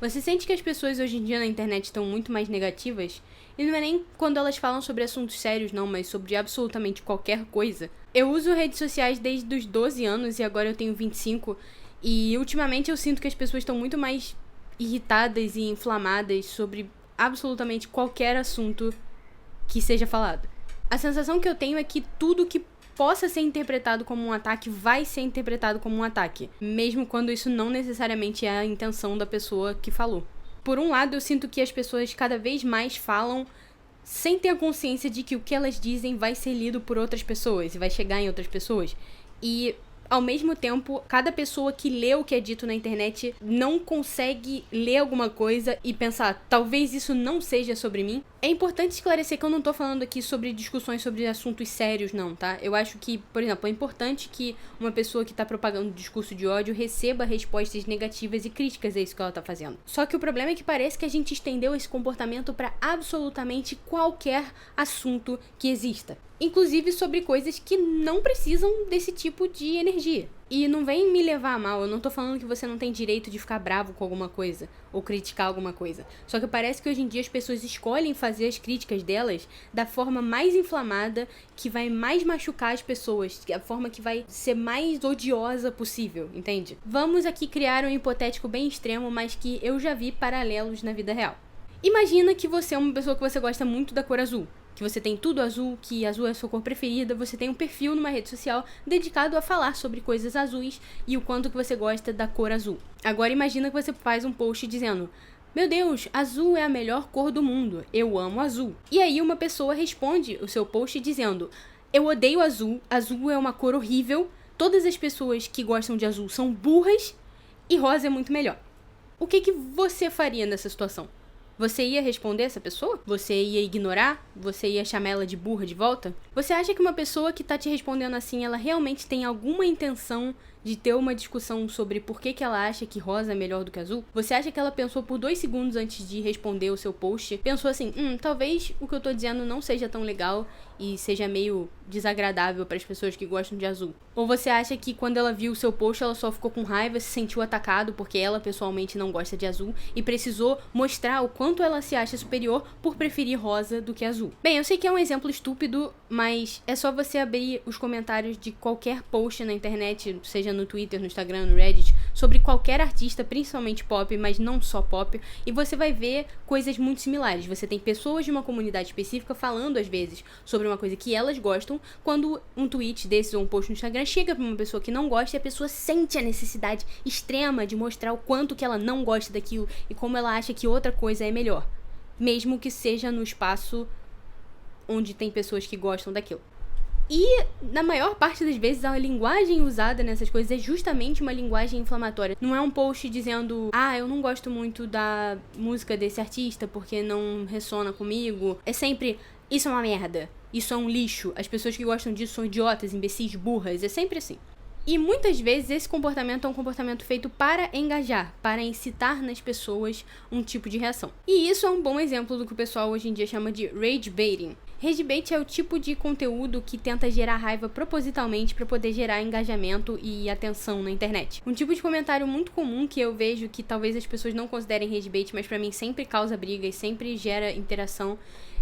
Você sente que as pessoas hoje em dia na internet estão muito mais negativas? E não é nem quando elas falam sobre assuntos sérios, não, mas sobre absolutamente qualquer coisa. Eu uso redes sociais desde os 12 anos e agora eu tenho 25. E ultimamente eu sinto que as pessoas estão muito mais irritadas e inflamadas sobre absolutamente qualquer assunto que seja falado. A sensação que eu tenho é que tudo que possa ser interpretado como um ataque vai ser interpretado como um ataque, mesmo quando isso não necessariamente é a intenção da pessoa que falou. Por um lado, eu sinto que as pessoas cada vez mais falam sem ter a consciência de que o que elas dizem vai ser lido por outras pessoas e vai chegar em outras pessoas. E ao mesmo tempo, cada pessoa que lê o que é dito na internet não consegue ler alguma coisa e pensar, talvez isso não seja sobre mim. É importante esclarecer que eu não tô falando aqui sobre discussões sobre assuntos sérios, não, tá? Eu acho que, por exemplo, é importante que uma pessoa que tá propagando um discurso de ódio receba respostas negativas e críticas a isso que ela tá fazendo. Só que o problema é que parece que a gente estendeu esse comportamento pra absolutamente qualquer assunto que exista. Inclusive sobre coisas que não precisam desse tipo de energia. E não vem me levar a mal, eu não tô falando que você não tem direito de ficar bravo com alguma coisa, ou criticar alguma coisa. Só que parece que hoje em dia as pessoas escolhem fazer as críticas delas da forma mais inflamada, que vai mais machucar as pessoas, a forma que vai ser mais odiosa possível, entende? Vamos aqui criar um hipotético bem extremo, mas que eu já vi paralelos na vida real. Imagina que você é uma pessoa que você gosta muito da cor azul. Que você tem tudo azul, que azul é a sua cor preferida, você tem um perfil numa rede social dedicado a falar sobre coisas azuis e o quanto que você gosta da cor azul. Agora imagina que você faz um post dizendo: meu Deus, azul é a melhor cor do mundo, eu amo azul. E aí uma pessoa responde o seu post dizendo: eu odeio azul, azul é uma cor horrível, todas as pessoas que gostam de azul são burras e rosa é muito melhor. O que você faria nessa situação? Você ia responder essa pessoa? Você ia ignorar? Você ia chamar ela de burra de volta? Você acha que uma pessoa que tá te respondendo assim, ela realmente tem alguma intenção de ter uma discussão sobre por que ela acha que rosa é melhor do que azul? Você acha que ela pensou por 2 segundos antes de responder o seu post? Pensou assim, talvez o que eu tô dizendo não seja tão legal e seja meio desagradável para as pessoas que gostam de azul? Ou você acha que quando ela viu o seu post, ela só ficou com raiva, se sentiu atacado porque ela pessoalmente não gosta de azul e precisou mostrar o quanto ela se acha superior por preferir rosa do que azul? Bem, eu sei que é um exemplo estúpido, mas é só você abrir os comentários de qualquer post na internet, seja no Twitter, no Instagram, no Reddit, sobre qualquer artista, principalmente pop, mas não só pop, e você vai ver coisas muito similares. Você tem pessoas de uma comunidade específica falando, às vezes, sobre uma coisa que elas gostam, quando um tweet desses ou um post no Instagram chega pra uma pessoa que não gosta e a pessoa sente a necessidade extrema de mostrar o quanto que ela não gosta daquilo e como ela acha que outra coisa é melhor, mesmo que seja no espaço onde tem pessoas que gostam daquilo. E, na maior parte das vezes, a linguagem usada nessas coisas é justamente uma linguagem inflamatória. Não é um post dizendo, eu não gosto muito da música desse artista porque não ressona comigo. É sempre, isso é uma merda, isso é um lixo, as pessoas que gostam disso são idiotas, imbecis, burras, é sempre assim. E muitas vezes esse comportamento é um comportamento feito para engajar, para incitar nas pessoas um tipo de reação. E isso é um bom exemplo do que o pessoal hoje em dia chama de rage baiting. Rage bait é o tipo de conteúdo que tenta gerar raiva propositalmente para poder gerar engajamento e atenção na internet. Um tipo de comentário muito comum que eu vejo que talvez as pessoas não considerem rage bait, mas para mim sempre causa briga e sempre gera interação,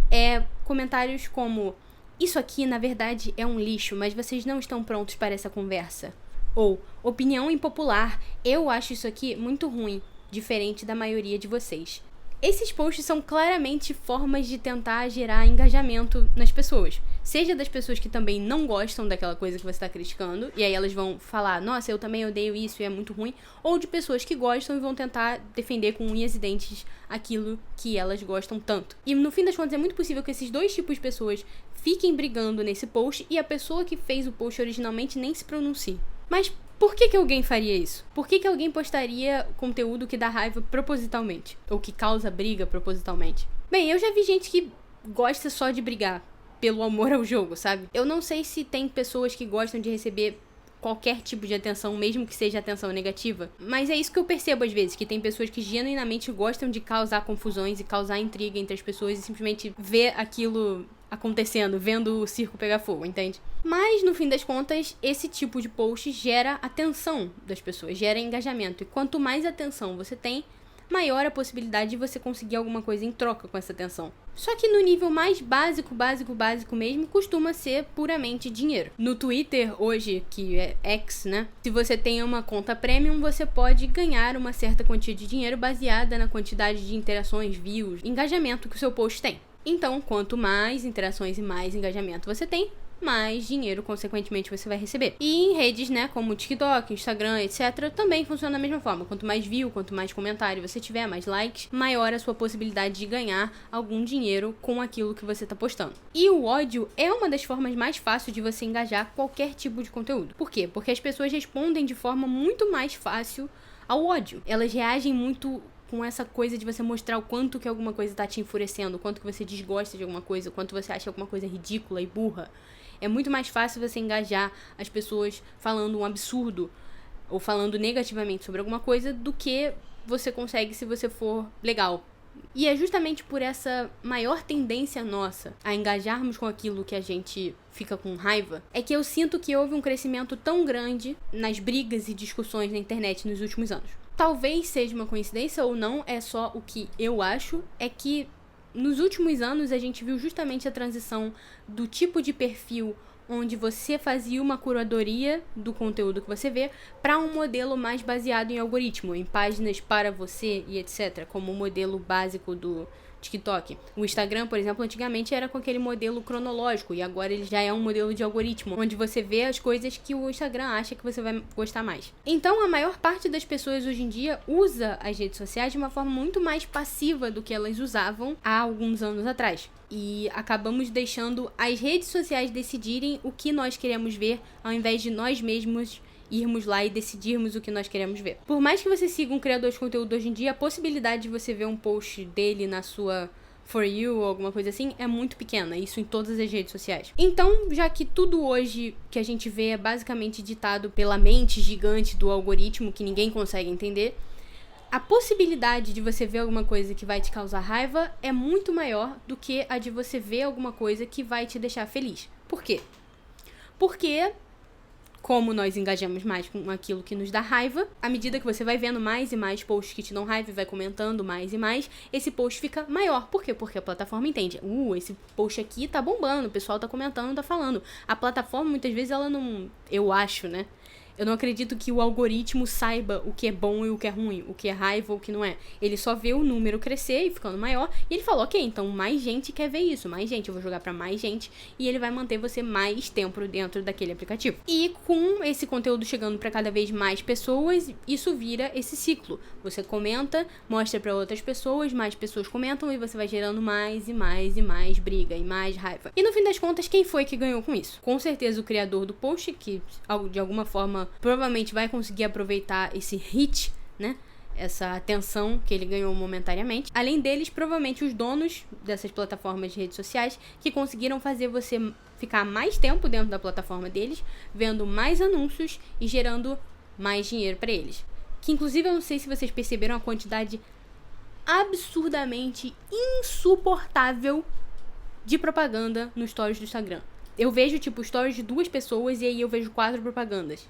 é comentários como: isso aqui, na verdade, é um lixo, mas vocês não estão prontos para essa conversa. Ou, opinião impopular, eu acho isso aqui muito ruim, diferente da maioria de vocês. Esses posts são claramente formas de tentar gerar engajamento nas pessoas. Seja das pessoas que também não gostam daquela coisa que você está criticando, e aí elas vão falar, nossa, eu também odeio isso e é muito ruim. Ou de pessoas que gostam e vão tentar defender com unhas e dentes aquilo que elas gostam tanto. E no fim das contas é muito possível que esses dois tipos de pessoas fiquem brigando nesse post e a pessoa que fez o post originalmente nem se pronuncie. Mas por que alguém faria isso? Por que alguém postaria conteúdo que dá raiva propositalmente? Ou que causa briga propositalmente? Bem, eu já vi gente que gosta só de brigar pelo amor ao jogo, sabe? Eu não sei se tem pessoas que gostam de receber qualquer tipo de atenção, mesmo que seja atenção negativa. Mas é isso que eu percebo às vezes, que tem pessoas que genuinamente gostam de causar confusões e causar intriga entre as pessoas e simplesmente ver aquilo acontecendo, vendo o circo pegar fogo, entende? Mas, no fim das contas, esse tipo de post gera atenção das pessoas, gera engajamento. E quanto mais atenção você tem, maior a possibilidade de você conseguir alguma coisa em troca com essa atenção. Só que no nível mais básico mesmo, costuma ser puramente dinheiro. No Twitter, hoje, que é X, né? Se você tem uma conta premium, você pode ganhar uma certa quantia de dinheiro baseada na quantidade de interações, views, engajamento que o seu post tem. Então, quanto mais interações e mais engajamento você tem, mais dinheiro, consequentemente, você vai receber. E em redes, né, como TikTok, Instagram, etc., também funciona da mesma forma. Quanto mais view, quanto mais comentário você tiver, mais likes, maior a sua possibilidade de ganhar algum dinheiro com aquilo que você tá postando. E o ódio é uma das formas mais fáceis de você engajar qualquer tipo de conteúdo. Por quê? Porque as pessoas respondem de forma muito mais fácil ao ódio. Elas reagem muito com essa coisa de você mostrar o quanto que alguma coisa tá te enfurecendo, o quanto que você desgosta de alguma coisa, o quanto você acha alguma coisa ridícula e burra. É muito mais fácil você engajar as pessoas falando um absurdo ou falando negativamente sobre alguma coisa do que você consegue se você for legal. E é justamente por essa maior tendência nossa a engajarmos com aquilo que a gente fica com raiva, é que eu sinto que houve um crescimento tão grande nas brigas e discussões na internet nos últimos anos. Talvez seja uma coincidência ou não, é só o que eu acho, é que nos últimos anos a gente viu justamente a transição do tipo de perfil onde você fazia uma curadoria do conteúdo que você vê para um modelo mais baseado em algoritmo, em páginas para você e etc, como o modelo básico do TikTok. O Instagram, por exemplo, antigamente era com aquele modelo cronológico e agora ele já é um modelo de algoritmo, onde você vê as coisas que o Instagram acha que você vai gostar mais. Então, a maior parte das pessoas hoje em dia usa as redes sociais de uma forma muito mais passiva do que elas usavam há alguns anos atrás. E acabamos deixando as redes sociais decidirem o que nós queremos ver, ao invés de nós mesmos irmos lá e decidirmos o que nós queremos ver. Por mais que você siga um criador de conteúdo hoje em dia, a possibilidade de você ver um post dele na sua For You ou alguma coisa assim é muito pequena, isso em todas as redes sociais. Então, já que tudo hoje que a gente vê é basicamente ditado pela mente gigante do algoritmo que ninguém consegue entender, a possibilidade de você ver alguma coisa que vai te causar raiva é muito maior do que a de você ver alguma coisa que vai te deixar feliz. Por quê? Porque como nós engajamos mais com aquilo que nos dá raiva, à medida que você vai vendo mais e mais posts que te dão raiva e vai comentando mais e mais, esse post fica maior. Por quê? Porque a plataforma entende. Esse post aqui tá bombando, o pessoal tá comentando, tá falando. A plataforma, muitas vezes, ela não... Eu acho, né? Eu não acredito que o algoritmo saiba o que é bom e o que é ruim, o que é raiva ou o que não é. Ele só vê o número crescer e ficando maior, e ele fala, ok, então mais gente quer ver isso, mais gente, eu vou jogar pra mais gente, e ele vai manter você mais tempo dentro daquele aplicativo. E com esse conteúdo chegando pra cada vez mais pessoas, isso vira esse ciclo. Você comenta, mostra pra outras pessoas, mais pessoas comentam, e você vai gerando mais e mais e mais briga e mais raiva. E no fim das contas, quem foi que ganhou com isso? Com certeza o criador do post, que de alguma forma provavelmente vai conseguir aproveitar esse hit, né? Essa atenção que ele ganhou momentaneamente. Além deles, provavelmente os donos dessas plataformas de redes sociais que conseguiram fazer você ficar mais tempo dentro da plataforma deles, vendo mais anúncios e gerando mais dinheiro para eles. Que inclusive eu não sei se vocês perceberam a quantidade absurdamente insuportável de propaganda nos stories do Instagram. Eu vejo tipo stories de 2 pessoas e aí eu vejo 4 propagandas.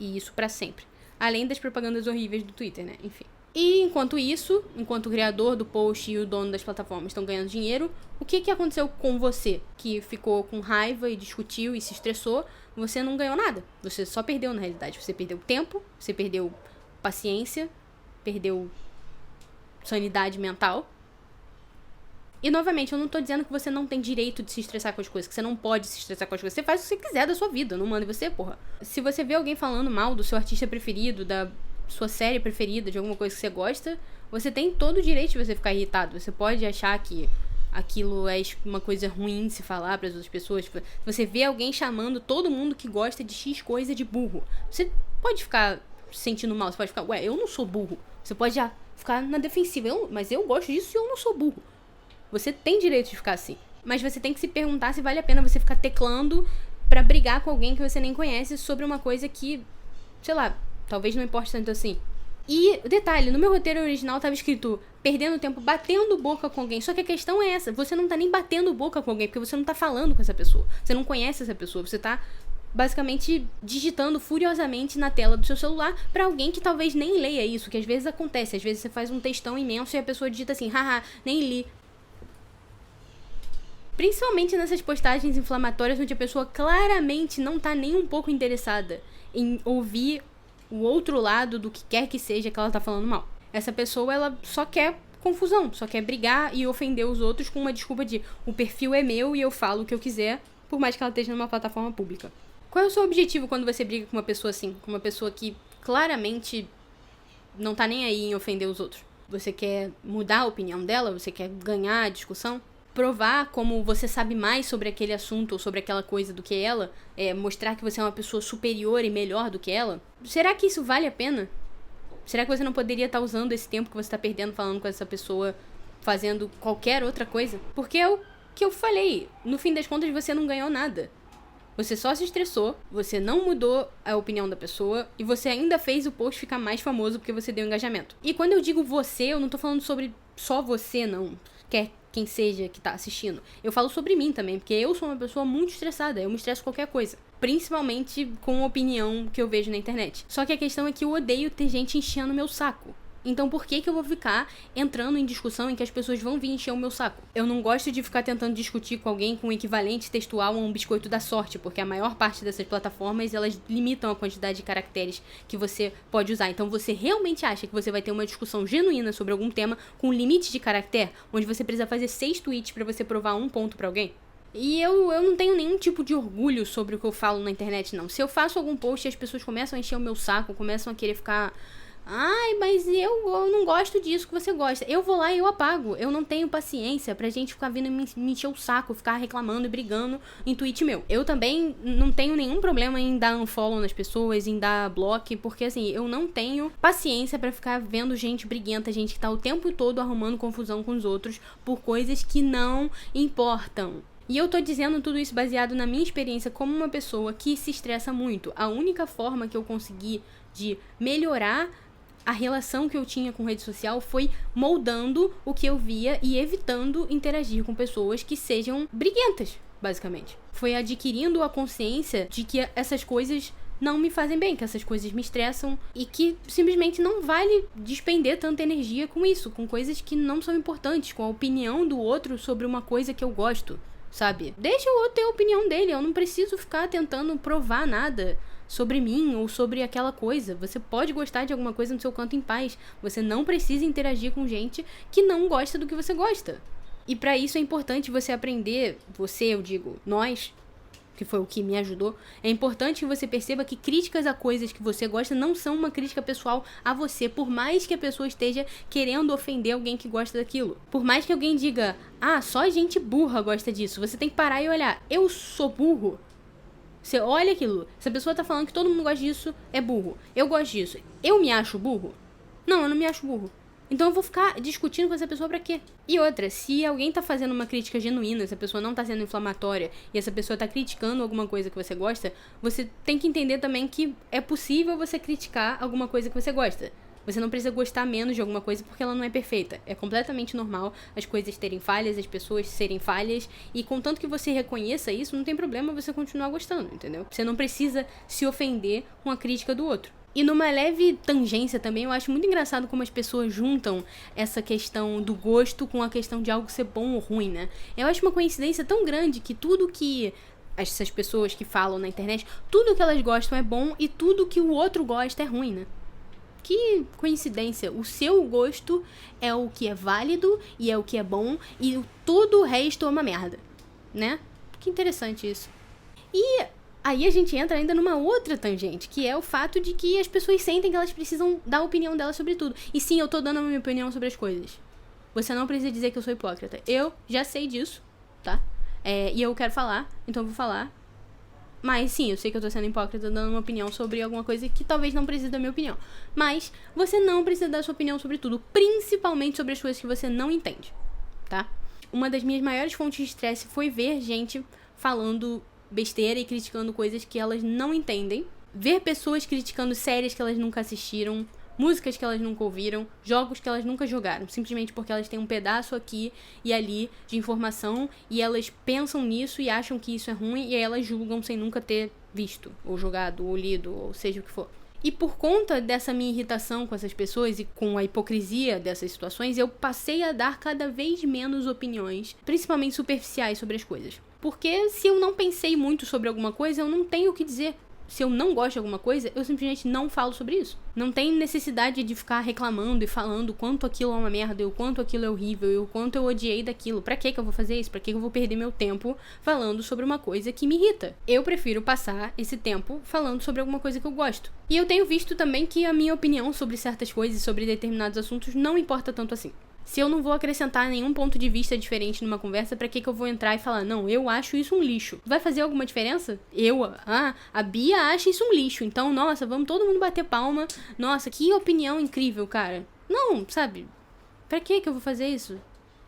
E isso pra sempre. Além das propagandas horríveis do Twitter, né? Enfim. E enquanto isso, enquanto o criador do post e o dono das plataformas estão ganhando dinheiro, o que aconteceu com você? Que ficou com raiva e discutiu e se estressou, você não ganhou nada. Você só perdeu na realidade. Você perdeu tempo, você perdeu paciência, perdeu sanidade mental. E, novamente, eu não tô dizendo que você não tem direito de se estressar com as coisas, que você não pode se estressar com as coisas. Você faz o que você quiser da sua vida, não manda em você, porra. Se você vê alguém falando mal do seu artista preferido, da sua série preferida, de alguma coisa que você gosta, você tem todo o direito de você ficar irritado. Você pode achar que aquilo é uma coisa ruim se falar para as outras pessoas. Se você vê alguém chamando todo mundo que gosta de X coisa de burro, você pode ficar se sentindo mal, você pode ficar, eu não sou burro. Você pode já ficar na defensiva, mas eu gosto disso e eu não sou burro. Você tem direito de ficar assim. Mas você tem que se perguntar se vale a pena você ficar teclando pra brigar com alguém que você nem conhece sobre uma coisa que, sei lá, talvez não importe tanto assim. E, detalhe, no meu roteiro original tava escrito perdendo tempo batendo boca com alguém. Só que a questão é essa, você não tá nem batendo boca com alguém, porque você não tá falando com essa pessoa. Você não conhece essa pessoa, você tá basicamente digitando furiosamente na tela do seu celular pra alguém que talvez nem leia isso, que às vezes acontece. Às vezes você faz um textão imenso e a pessoa digita assim, haha, nem li. Principalmente nessas postagens inflamatórias onde a pessoa claramente não tá nem um pouco interessada em ouvir o outro lado do que quer que seja que ela tá falando mal. Essa pessoa, ela só quer confusão, só quer brigar e ofender os outros com uma desculpa de o perfil é meu e eu falo o que eu quiser, por mais que ela esteja numa plataforma pública. Qual é o seu objetivo quando você briga com uma pessoa assim? Com uma pessoa que claramente não tá nem aí em ofender os outros? Você quer mudar a opinião dela? Você quer ganhar a discussão? Provar como você sabe mais sobre aquele assunto ou sobre aquela coisa do que ela? Mostrar que você é uma pessoa superior e melhor do que ela? Será que isso vale a pena? Será que você não poderia estar usando esse tempo que você está perdendo falando com essa pessoa, fazendo qualquer outra coisa? Porque é o que eu falei. No fim das contas, você não ganhou nada. Você só se estressou, você não mudou a opinião da pessoa e você ainda fez o post ficar mais famoso porque você deu engajamento. E quando eu digo você, eu não tô falando sobre só você, não. Quer quem seja que tá assistindo. Eu falo sobre mim também, porque eu sou uma pessoa muito estressada, eu me estresso com qualquer coisa. Principalmente com a opinião que eu vejo na internet. Só que a questão é que eu odeio ter gente enchendo meu saco. Então por que eu vou ficar entrando em discussão em que as pessoas vão vir encher o meu saco? Eu não gosto de ficar tentando discutir com alguém com o equivalente textual a um biscoito da sorte, porque a maior parte dessas plataformas, elas limitam a quantidade de caracteres que você pode usar. Então você realmente acha que você vai ter uma discussão genuína sobre algum tema com limite de caractere, onde você precisa fazer 6 tweets pra você provar um ponto pra alguém? E eu não tenho nenhum tipo de orgulho sobre o que eu falo na internet, não. Se eu faço algum post e as pessoas começam a encher o meu saco, começam a querer ficar... Ai, mas eu não gosto disso que você gosta. Eu vou lá e eu apago. Eu não tenho paciência pra gente ficar vindo me encher o saco, ficar reclamando e brigando em tweet meu. Eu também não tenho nenhum problema em dar unfollow nas pessoas, em dar block, porque assim, eu não tenho paciência pra ficar vendo gente briguenta, gente que tá o tempo todo arrumando confusão com os outros por coisas que não importam. E eu tô dizendo tudo isso baseado na minha experiência como uma pessoa que se estressa muito. A única forma que eu consegui de melhorar a relação que eu tinha com rede social foi moldando o que eu via e evitando interagir com pessoas que sejam briguentas, basicamente. Foi adquirindo a consciência de que essas coisas não me fazem bem, que essas coisas me estressam e que simplesmente não vale despender tanta energia com isso, com coisas que não são importantes, com a opinião do outro sobre uma coisa que eu gosto, sabe? Deixa o outro ter a opinião dele, eu não preciso ficar tentando provar nada sobre mim ou sobre aquela coisa. Você pode gostar de alguma coisa no seu canto em paz. Você não precisa interagir com gente que não gosta do que você gosta. E pra isso é importante você aprender, eu digo, nós, que foi o que me ajudou, é importante que você perceba que críticas a coisas que você gosta não são uma crítica pessoal a você, por mais que a pessoa esteja querendo ofender alguém que gosta daquilo. Por mais que alguém diga, só gente burra gosta disso, você tem que parar e olhar, eu sou burro? Você olha aquilo, se a pessoa tá falando que todo mundo gosta disso, é burro. Eu gosto disso. Eu me acho burro? Não, eu não me acho burro. Então eu vou ficar discutindo com essa pessoa pra quê? E outra, se alguém tá fazendo uma crítica genuína, se a pessoa não tá sendo inflamatória e essa pessoa tá criticando alguma coisa que você gosta, você tem que entender também que é possível você criticar alguma coisa que você gosta. Você não precisa gostar menos de alguma coisa porque ela não é perfeita. É completamente normal as coisas terem falhas, as pessoas serem falhas. E contanto que você reconheça isso, não tem problema você continuar gostando, entendeu? Você não precisa se ofender com a crítica do outro. E numa leve tangência também, eu acho muito engraçado como as pessoas juntam essa questão do gosto com a questão de algo ser bom ou ruim, né? Eu acho uma coincidência tão grande que tudo que essas pessoas que falam na internet, tudo que elas gostam é bom e tudo que o outro gosta é ruim, né? Que coincidência, o seu gosto é o que é válido e é o que é bom e todo o resto é uma merda, né? Que interessante isso. E aí a gente entra ainda numa outra tangente, que é o fato de que as pessoas sentem que elas precisam dar a opinião delas sobre tudo. E sim, eu tô dando a minha opinião sobre as coisas. Você não precisa dizer que eu sou hipócrita. Eu já sei disso, tá? E eu quero falar, então eu vou falar. Mas sim, eu sei que eu tô sendo hipócrita dando uma opinião sobre alguma coisa que talvez não precise da minha opinião. Mas você não precisa dar sua opinião sobre tudo, principalmente sobre as coisas que você não entende, tá? Uma das minhas maiores fontes de estresse foi ver gente falando besteira e criticando coisas que elas não entendem. Ver pessoas criticando séries que elas nunca assistiram, músicas que elas nunca ouviram, jogos que elas nunca jogaram, simplesmente porque elas têm um pedaço aqui e ali de informação e elas pensam nisso e acham que isso é ruim e aí elas julgam sem nunca ter visto, ou jogado, ou lido, ou seja o que for. E por conta dessa minha irritação com essas pessoas e com a hipocrisia dessas situações, eu passei a dar cada vez menos opiniões, principalmente superficiais, sobre as coisas. Porque se eu não pensei muito sobre alguma coisa, eu não tenho o que dizer. Se eu não gosto de alguma coisa, eu simplesmente não falo sobre isso. Não tem necessidade de ficar reclamando e falando o quanto aquilo é uma merda, e o quanto aquilo é horrível, e o quanto eu odiei daquilo. Pra que eu vou fazer isso? Pra que eu vou perder meu tempo falando sobre uma coisa que me irrita? Eu prefiro passar esse tempo falando sobre alguma coisa que eu gosto. E eu tenho visto também que a minha opinião sobre certas coisas, sobre determinados assuntos, não importa tanto assim. Se eu não vou acrescentar nenhum ponto de vista diferente numa conversa, pra que eu vou entrar e falar, não, eu acho isso um lixo? Vai fazer alguma diferença? A Bia acha isso um lixo, então, nossa, vamos todo mundo bater palma. Nossa, que opinião incrível, cara. Não, sabe? Pra que eu vou fazer isso?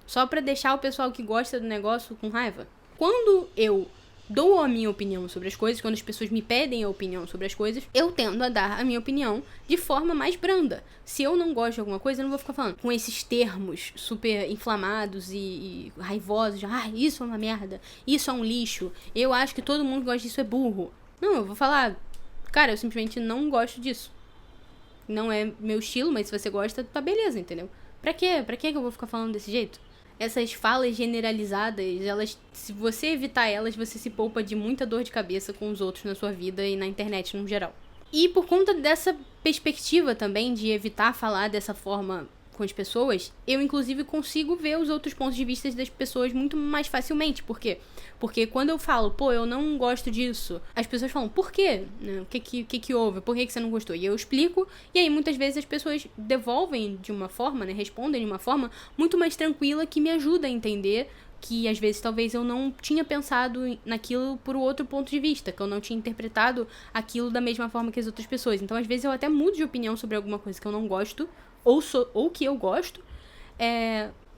Só pra deixar o pessoal que gosta do negócio com raiva? Quando eu dou a minha opinião sobre as coisas, quando as pessoas me pedem a opinião sobre as coisas, eu tendo a dar a minha opinião de forma mais branda. Se eu não gosto de alguma coisa, eu não vou ficar falando com esses termos super inflamados e raivosos. Isso é uma merda, isso é um lixo, eu acho que todo mundo que gosta disso é burro. Não, eu vou falar, cara, eu simplesmente não gosto disso. Não é meu estilo, mas se você gosta, tá beleza, entendeu? Pra quê? Pra que eu vou ficar falando desse jeito? Essas falas generalizadas, elas, se você evitar elas, você se poupa de muita dor de cabeça com os outros na sua vida e na internet no geral. E por conta dessa perspectiva também de evitar falar dessa forma com as pessoas, eu inclusive consigo ver os outros pontos de vista das pessoas muito mais facilmente. Por quê? Porque quando eu falo, eu não gosto disso, as pessoas falam, por quê? O que houve? Por que você não gostou? E eu explico, e aí muitas vezes as pessoas devolvem de uma forma, respondem de uma forma muito mais tranquila, que me ajuda a entender que às vezes talvez eu não tinha pensado naquilo por outro ponto de vista, que eu não tinha interpretado aquilo da mesma forma que as outras pessoas. Então às vezes eu até mudo de opinião sobre alguma coisa que eu não gosto, ou que eu gosto,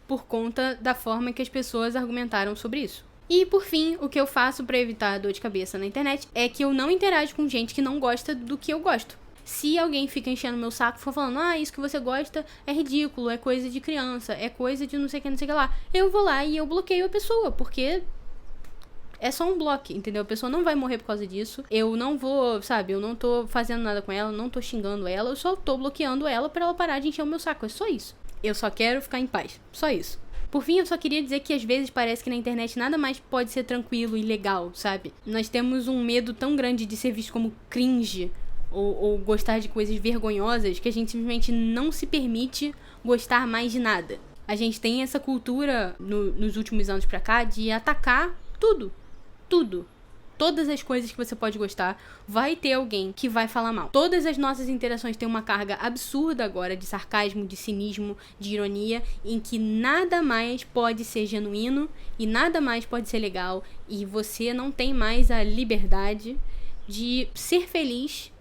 por conta da forma que as pessoas argumentaram sobre isso. E, por fim, o que eu faço pra evitar dor de cabeça na internet é que eu não interajo com gente que não gosta do que eu gosto. Se alguém fica enchendo meu saco, for falando, isso que você gosta é ridículo, é coisa de criança, é coisa de não sei o que lá, eu vou lá e eu bloqueio a pessoa, porque é só um bloco, entendeu? A pessoa não vai morrer por causa disso. Eu não vou, eu não tô fazendo nada com ela, não tô xingando ela, eu só tô bloqueando ela pra ela parar de encher o meu saco. É só isso. Eu só quero ficar em paz. Só isso. Por fim, eu só queria dizer que às vezes parece que na internet nada mais pode ser tranquilo e legal, sabe? Nós temos um medo tão grande de ser visto como cringe ou gostar de coisas vergonhosas que a gente simplesmente não se permite gostar mais de nada. A gente tem essa cultura nos últimos anos pra cá de atacar tudo. Todas as coisas que você pode gostar, vai ter alguém que vai falar mal. Todas as nossas interações têm uma carga absurda agora de sarcasmo, de cinismo, de ironia, em que nada mais pode ser genuíno e nada mais pode ser legal, e você não tem mais a liberdade de ser feliz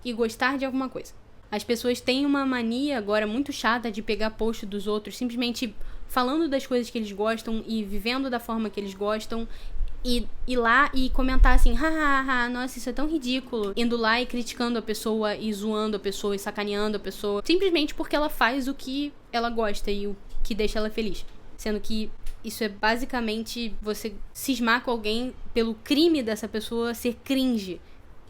e gostar de alguma coisa. As pessoas têm uma mania agora muito chata de pegar post dos outros, simplesmente falando das coisas que eles gostam e vivendo da forma que eles gostam, e ir lá e comentar assim, nossa, isso é tão ridículo. Indo lá e criticando a pessoa, e zoando a pessoa, e sacaneando a pessoa, simplesmente porque ela faz o que ela gosta e o que deixa ela feliz. Sendo que isso é basicamente você cismar com alguém pelo crime dessa pessoa ser cringe,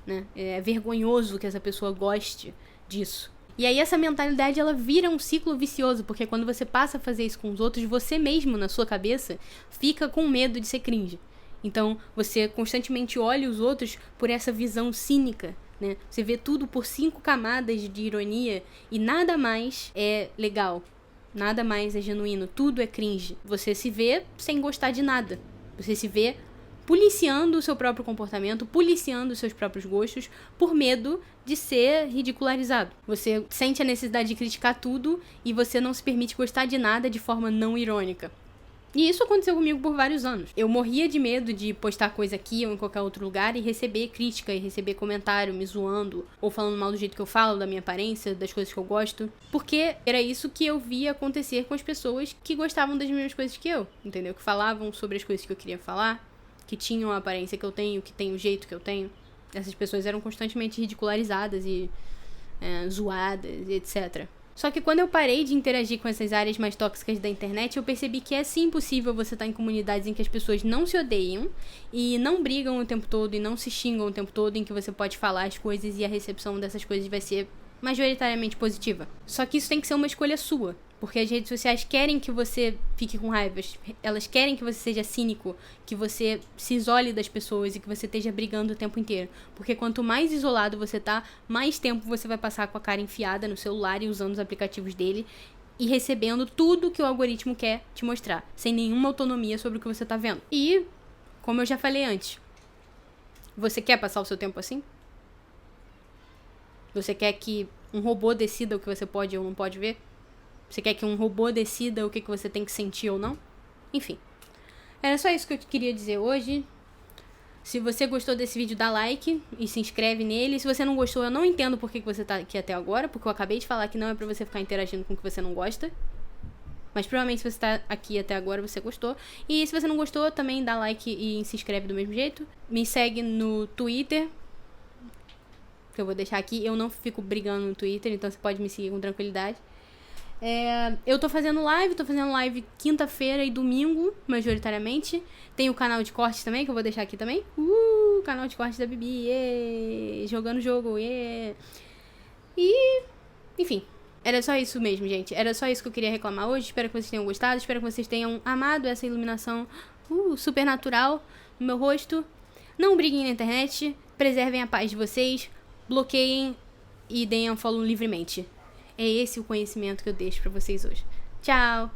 né? É vergonhoso que essa pessoa goste disso. E aí essa mentalidade, ela vira um ciclo vicioso, porque quando você passa a fazer isso com os outros, você mesmo, na sua cabeça, fica com medo de ser cringe. Então, você constantemente olha os outros por essa visão cínica, né? Você vê tudo por 5 camadas de ironia e nada mais é legal, nada mais é genuíno, tudo é cringe. Você se vê sem gostar de nada. Você se vê policiando o seu próprio comportamento, policiando os seus próprios gostos por medo de ser ridicularizado. Você sente a necessidade de criticar tudo e você não se permite gostar de nada de forma não irônica. E isso aconteceu comigo por vários anos. Eu morria de medo de postar coisa aqui ou em qualquer outro lugar e receber crítica e receber comentário me zoando ou falando mal do jeito que eu falo, da minha aparência, das coisas que eu gosto. Porque era isso que eu via acontecer com as pessoas que gostavam das mesmas coisas que eu, entendeu? Que falavam sobre as coisas que eu queria falar, que tinham a aparência que eu tenho, que tem o jeito que eu tenho. Essas pessoas eram constantemente ridicularizadas e zoadas e etc. Só que quando eu parei de interagir com essas áreas mais tóxicas da internet, eu percebi que é sim possível você estar em comunidades em que as pessoas não se odeiam e não brigam o tempo todo e não se xingam o tempo todo, em que você pode falar as coisas e a recepção dessas coisas vai ser majoritariamente positiva. Só que isso tem que ser uma escolha sua, porque as redes sociais querem que você fique com raiva, elas querem que você seja cínico, que você se isole das pessoas e que você esteja brigando o tempo inteiro. Porque quanto mais isolado você tá, mais tempo você vai passar com a cara enfiada no celular e usando os aplicativos dele e recebendo tudo que o algoritmo quer te mostrar, sem nenhuma autonomia sobre o que você tá vendo. E, como eu já falei antes, você quer passar o seu tempo assim? Você quer que um robô decida o que você pode ou não pode ver? Você quer que um robô decida o que você tem que sentir ou não? Enfim. Era só isso que eu queria dizer hoje. Se você gostou desse vídeo, dá like e se inscreve nele. Se você não gostou, eu não entendo por que você tá aqui até agora, porque eu acabei de falar que não é pra você ficar interagindo com o que você não gosta. Mas provavelmente se você tá aqui até agora, você gostou. E se você não gostou, também dá like e se inscreve do mesmo jeito. Me segue no Twitter, que eu vou deixar aqui. Eu não fico brigando no Twitter, então você pode me seguir com tranquilidade. Eu tô fazendo live quinta-feira e domingo, majoritariamente. Tem o canal de cortes também, que eu vou deixar aqui também. Canal de cortes da Bibi, yeah! Jogando jogo, yeah! E, enfim, era só isso mesmo, gente. Era só isso que eu queria reclamar hoje. Espero que vocês tenham gostado, espero que vocês tenham amado essa iluminação super natural no meu rosto. Não briguem na internet, preservem a paz de vocês, bloqueiem e deem unfollow livremente. É esse o conhecimento que eu deixo pra vocês hoje. Tchau!